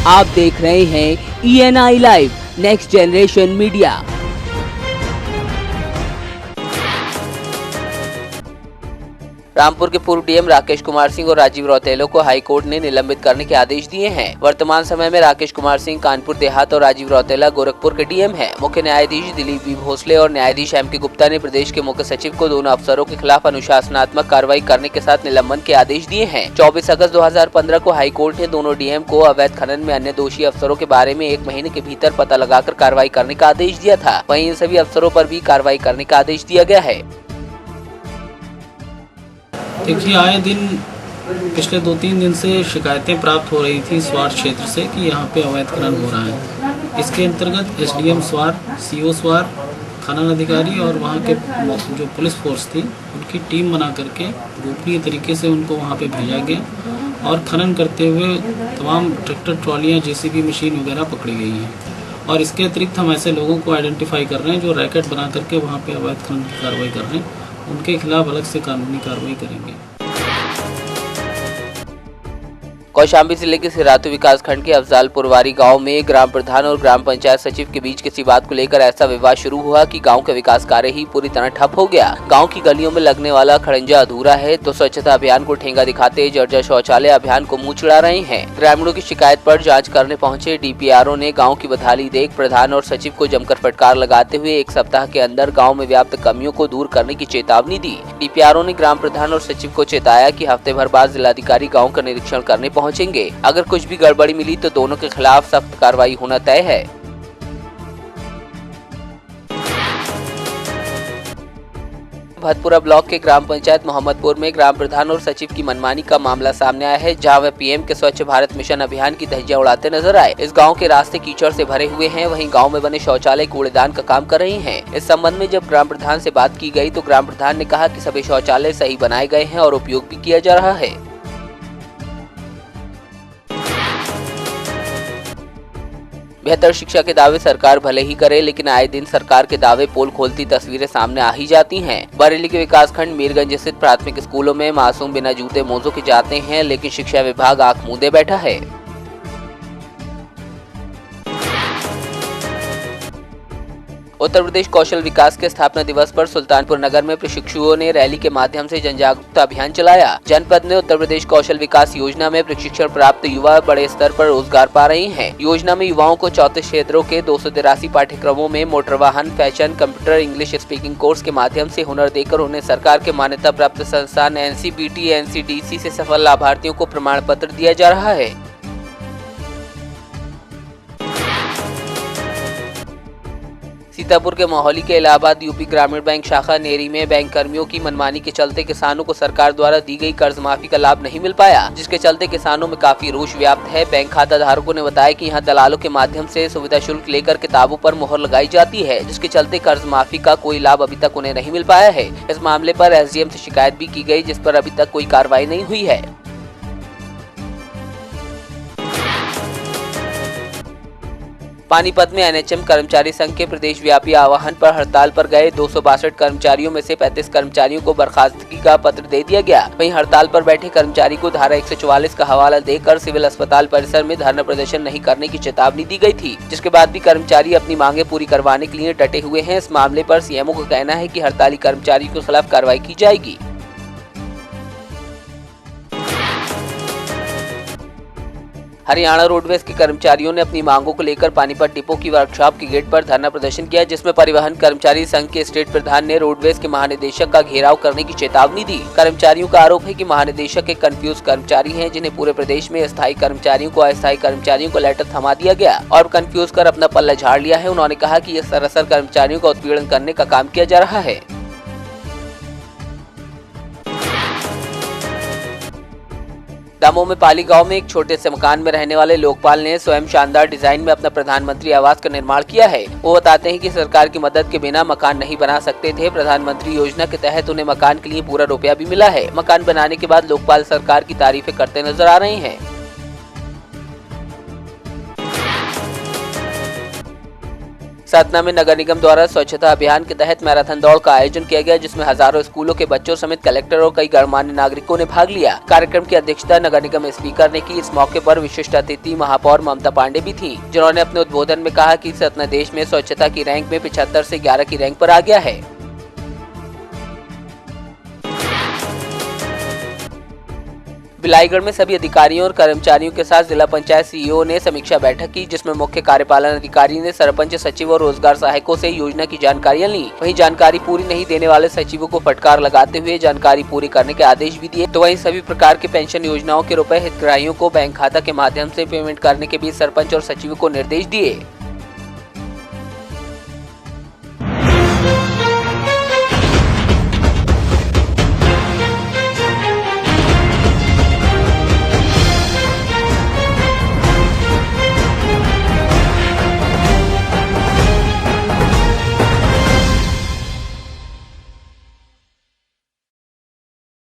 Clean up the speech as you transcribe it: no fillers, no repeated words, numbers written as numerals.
आप देख रहे हैं ENI live next generation media. Rampur के पूर्व डीएम राकेश कुमार सिंह और राजीव रौतेला को हाई कोर्ट ने निलंबित करने के आदेश दिए हैं। वर्तमान समय में राकेश कुमार सिंह कानपुर देहात और राजीव रौतेला गोरखपुर के डीएम हैं। मुख्य न्यायाधीश दिलीप बी भोसले और न्यायाधीश MP गुप्ता ने प्रदेश के मुख्य सचिव को दोनों अफसरों के खिलाफ अनुशासनात्मक कार्रवाई करने के साथ निलंबन के आदेश दिए हैं। 24 अगस्त 2015 को हाई कोर्ट ने दोनों डीएम को अवैध खनन में अन्य दोषी अफसरों के बारे में 1 महीने के भीतर पता लगाकर कार्रवाई करने का आदेश दिया था। वहीं इन सभी अफसरों पर भी कार्रवाई करने का आदेश दिया गया है। देखिए, आए दिन पिछले 2-3 दिन से शिकायतें प्राप्त हो रही थी स्वार क्षेत्र से कि यहाँ पे अवैध खनन हो रहा है। इसके अंतर्गत SDM स्वार, CO स्वार, खनन अधिकारी और वहाँ के जो पुलिस फोर्स थी उनकी टीम बना करके गोपनीय तरीके से उनको वहाँ पे भेजा गया और खनन करते हुए तमाम ट्रैक्टर, ट्रॉलियाँ, JCB मशीन वगैरह पकड़ी गई हैं। और इसके अतिरिक्त हम ऐसे लोगों को आइडेंटिफाई कर रहे हैं जो रैकेट बना करके वहाँ पे अवैध खनन की कार्रवाई कर रहे हैं। उनके खिलाफ अलग से कानूनी कार्रवाई करेंगे। कौशाम्बी जिले के सिरातू विकास खंड के अफजालपुरवारी गांव में ग्राम प्रधान और ग्राम पंचायत सचिव के बीच किसी बात को लेकर ऐसा विवाद शुरू हुआ कि गांव का विकास कार्य ही पूरी तरह ठप हो गया। गांव की गलियों में लगने वाला खड़ंजा अधूरा है तो स्वच्छता अभियान को ठेंगा दिखाते जर्जर शौचालय अभियान को मुंह चिढ़ा रहे हैं। ग्रामीणों की शिकायत पर जाँच करने पहुँचे DPRO ने गाँव की बदहाली देख प्रधान और सचिव को जमकर फटकार लगाते हुए 1 सप्ताह के अंदर गाँव में व्याप्त कमियों को दूर करने की चेतावनी दी। DPRO ने ग्राम प्रधान और सचिव को चेताया कि हफ्ते भर बाद जिलाधिकारी गाँव का निरीक्षण करने पहुँचेंगे। अगर कुछ भी गड़बड़ी मिली तो दोनों के खिलाफ सख्त कार्रवाई होना तय है। भतपुरा ब्लॉक के ग्राम पंचायत मोहम्मदपुर में ग्राम प्रधान और सचिव की मनमानी का मामला सामने आया है, जहां वे PM के स्वच्छ भारत मिशन अभियान की धज्जियां उड़ाते नजर आए। इस गांव के रास्ते कीचड़ से भरे हुए हैं, वहीं गांव में बने शौचालय कूड़ेदान का काम कर रहे हैं। इस संबंध में जब ग्राम प्रधान से बात की गई तो ग्राम प्रधान ने कहा कि सभी शौचालय सही बनाए गए हैं और उपयोग भी किया जा रहा है। बेहतर शिक्षा के दावे सरकार भले ही करे, लेकिन आए दिन सरकार के दावे पोल खोलती तस्वीरें सामने आ ही जाती हैं। बरेली के विकासखंड मीरगंज स्थित प्राथमिक स्कूलों में मासूम बिना जूते मोजों के जाते हैं, लेकिन शिक्षा विभाग आंख मूंदे बैठा है। उत्तर प्रदेश कौशल विकास के स्थापना दिवस पर सुल्तानपुर नगर में प्रशिक्षुओं ने रैली के माध्यम से जन जागरूकता अभियान चलाया। जनपद में उत्तर प्रदेश कौशल विकास योजना में प्रशिक्षण प्राप्त युवा बड़े स्तर पर रोजगार पा रहे हैं। योजना में युवाओं को 34 क्षेत्रों के 283 पाठ्यक्रमों में मोटर वाहन, fashion, computer, English speaking course के माध्यम से हुनर देकर उन्हें सरकार के मान्यता प्राप्त संस्थान NCPT, NCDC से सफल लाभार्थियों को प्रमाण पत्र दिया जा रहा है। सीतापुर के मोहाली के इलाहाबाद UP ग्रामीण बैंक शाखा नेरी में बैंक कर्मियों की मनमानी के चलते किसानों को सरकार द्वारा दी गई कर्ज माफी का लाभ नहीं मिल पाया, जिसके चलते किसानों में काफी रोष व्याप्त है। बैंक खाता धारकों ने बताया कि यहां दलालों के माध्यम से सुविधा शुल्क लेकर किताबों पर मोहर लगाई जाती है, जिसके चलते कर्ज माफी का कोई लाभ अभी तक उन्हें नहीं मिल पाया है। इस मामले पर SDM से शिकायत भी की गई, जिस पर अभी तक कोई कार्रवाई नहीं हुई है। पानीपत में NHM कर्मचारी संघ के प्रदेश व्यापी आह्वान पर हड़ताल पर गए 262 कर्मचारियों में से 35 कर्मचारियों को बर्खास्तगी का पत्र दे दिया गया। वहीं हड़ताल पर बैठे कर्मचारी को धारा 144 का हवाला देकर सिविल अस्पताल परिसर में धरना प्रदर्शन नहीं करने की चेतावनी दी गई थी, जिसके बाद भी कर्मचारी अपनी मांगे पूरी करवाने के लिए डटे हुए हैं। इस मामले पर CMO का कहना है कि हड़ताली कर्मचारियों के खिलाफ कार्रवाई की जाएगी। हरियाणा रोडवेज के कर्मचारियों ने अपनी मांगों को लेकर पानीपत डिपो की वर्कशॉप के गेट पर धरना प्रदर्शन किया, जिसमें परिवहन कर्मचारी संघ के स्टेट प्रधान ने रोडवेज के महानिदेशक का घेराव करने की चेतावनी दी। कर्मचारियों का आरोप है कि महानिदेशक एक कंफ्यूज कर्मचारी हैं, जिन्हें पूरे प्रदेश में स्थायी कर्मचारियों को अस्थायी कर्मचारियों को लेटर थमा दिया गया और कंफ्यूज कर अपना पल्ला झाड़ लिया है। उन्होंने कहा कि यह सरासर कर्मचारियों का उत्पीड़न करने का काम किया जा रहा है। दमोह में पाली गांव में एक छोटे से मकान में रहने वाले लोकपाल ने स्वयं शानदार डिजाइन में अपना प्रधानमंत्री आवास का निर्माण किया है। वो बताते हैं कि सरकार की मदद के बिना मकान नहीं बना सकते थे। प्रधानमंत्री योजना के तहत उन्हें मकान के लिए पूरा रुपया भी मिला है। मकान बनाने के बाद लोकपाल सरकार की तारीफें करते नजर आ रहे हैं। सतना में नगर निगम द्वारा स्वच्छता अभियान के तहत मैराथन दौड़ का आयोजन किया गया, जिसमें हजारों स्कूलों के बच्चों समेत कलेक्टर और कई गणमान्य नागरिकों ने भाग लिया। कार्यक्रम की अध्यक्षता नगर निगम स्पीकर ने की। इस मौके पर विशिष्ट अतिथि महापौर ममता पांडे भी थी, जिन्होंने अपने उद्बोधन में कहा कि सतना देश में स्वच्छता की रैंक में 75 से 11 की रैंक पर आ गया है। बिलाईगढ़ में सभी अधिकारियों और कर्मचारियों के साथ जिला पंचायत सीईओ ने समीक्षा बैठक की, जिसमें मुख्य कार्यपालन अधिकारी ने सरपंच, सचिव और रोजगार सहायकों से योजना की जानकारियां ली। वहीं जानकारी पूरी नहीं देने वाले सचिवों को फटकार लगाते हुए जानकारी पूरी करने के आदेश भी दिए। तो वहीं सभी प्रकार की पेंशन योजनाओं के रुपए हितग्राहियों को बैंक खाता के माध्यम से पेमेंट करने के भी सरपंच और सचिवों को निर्देश दिए।